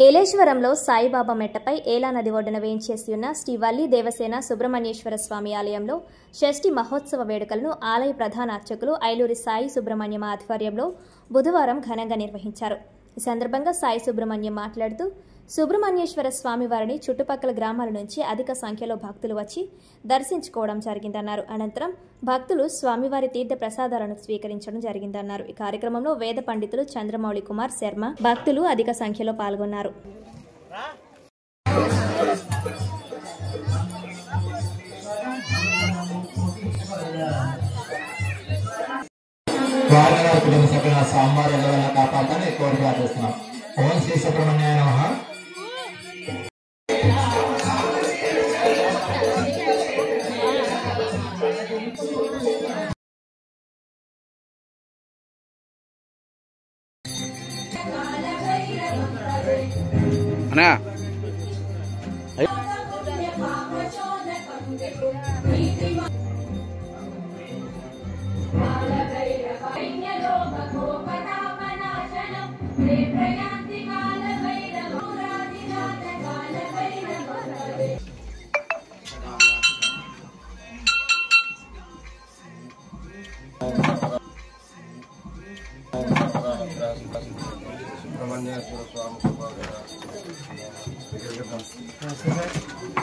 ఏలేశ్వరంలో సాయిబాబా మెట్టపై ఏలా నది ఒడ్డున వేయించేసి ఉన్న శ్రీ వల్లి దేవసేన సుబ్రహ్మణ్యేశ్వర స్వామి ఆలయంలో షష్ఠి మహోత్సవ వేడుకలను ఆలయ ప్రధాన అర్చకులు ఐలూరి సాయి సుబ్రహ్మణ్యం ఆధ్వర్యంలో బుధవారం ఘనంగా నిర్వహించారు. ఈ సందర్భంగా సాయి సుబ్రహ్మణ్యం మాట్లాడుతూ సుబ్రహ్మణ్యేశ్వర స్వామి వారిని చుట్టుపక్కల గ్రామాల నుంచి అధిక సంఖ్యలో భక్తులు వచ్చి దర్శించుకోవడం జరిగిందన్నారు. అనంతరం భక్తులు స్వామివారి తీర్థ ప్రసాదాలను స్వీకరించడం జరిగిందన్నారు. ఈ కార్యక్రమంలో వేద పండితులు చంద్రమౌళి కుమార్ శర్మ భక్తులు అధిక సంఖ్యలో పాల్గొన్నారు. కుటుంబ సభ్యుల సాంబార్ ఎలా కాపాడాలని కోరి ప్రార్థిస్తున్నాం. ఓం శ్రీ సుబ్రహ్మణ్యాయ నమః. అన్నా సుబ్రహ్మణ్యేశ్వర స్వామి